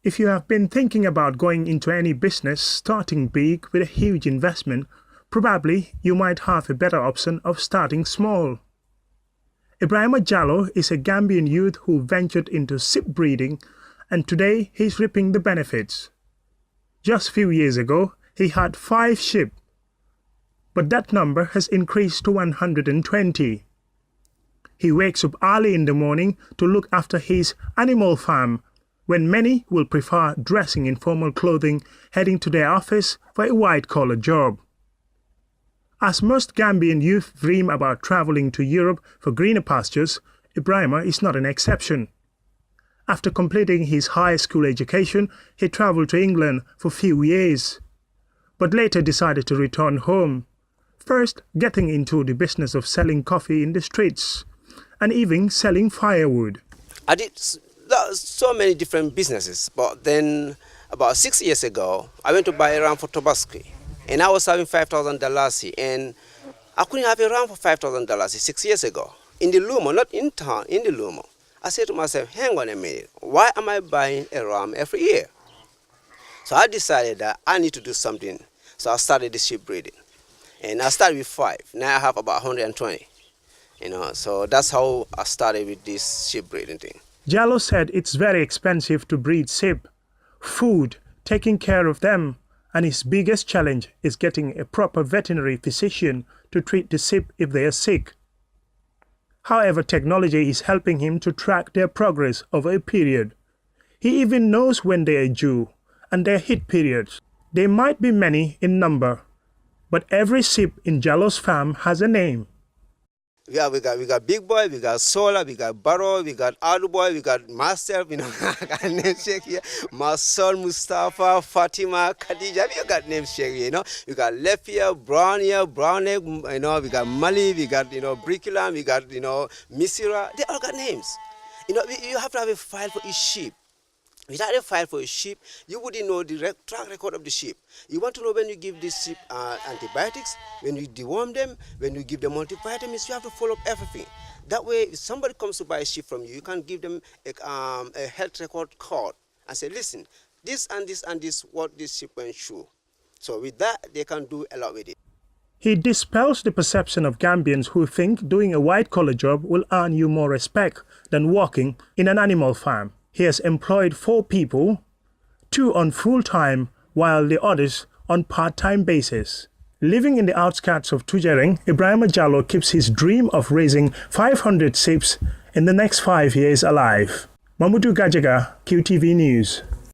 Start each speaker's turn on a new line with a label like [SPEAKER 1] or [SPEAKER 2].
[SPEAKER 1] If you have been thinking about going into any business starting big with a huge investment, probably you might have a better option of starting small. Ibrahima Djallows is a Gambian youth who ventured into sheep breeding, and today he's reaping the benefits. Just a few years ago, he had 5 sheep, but that number has increased to 120. He wakes up early in the morning to look after his animal farm, when many will prefer dressing in formal clothing, heading to their office for a white-collar job. As most Gambian youth dream about traveling to Europe for greener pastures, Ibrahima is not an exception. After completing his high school education, he traveled to England for a few years, but later decided to return home, first getting into the business of selling coffee in the streets, and even selling firewood.
[SPEAKER 2] I did so many different businesses, but then about 6 years ago, I went to buy a ram for Tabasco, and I was having $5,000, and I couldn't have a ram for $5,000 6 years ago. In the Lumo, not in town, in the Lumo. I said to myself, hang on a minute, why am I buying a ram every year? So I decided that I need to do something. So I started the sheep breeding. And I started with 5. Now I have about 120. So that's how I started with this sheep breeding thing.
[SPEAKER 1] Djallows said it's very expensive to breed sheep, food, taking care of them, and his biggest challenge is getting a proper veterinary physician to treat the sheep if they are sick. However, technology is helping him to track their progress over a period. He even knows when they are due and their heat periods. There might be many in number, but every sheep in Djallows' farm has a name.
[SPEAKER 2] We got Big Boy, we got Sola, we got Barrow, we got Adu Boy, we got myself, I got name check here. My son Mustafa, Fatima, Khadija, we got name check here, We got Lefia, Brown Egg, we got Mali, we got, Brickulam, we got, Misira. They all got names. You have to have a file for each sheep. Without a file for a sheep, you wouldn't know the track record of the sheep. You want to know when you give this sheep antibiotics, when you deworm them, when you give them multivitamins, you have to follow up everything. That way, if somebody comes to buy a sheep from you, you can give them a health record card and say, listen, this and this and this, what this sheep went through. So with that, they can do a lot with it.
[SPEAKER 1] He dispels the perception of Gambians who think doing a white-collar job will earn you more respect than working in an animal farm. He has employed 4 people, 2 on full-time, while the others on part-time basis. Living in the outskirts of Tujereng, Ibrahima Djallows keeps his dream of raising 500 sheep in the next 5 years alive. Mamudu Gajaga, QTV News.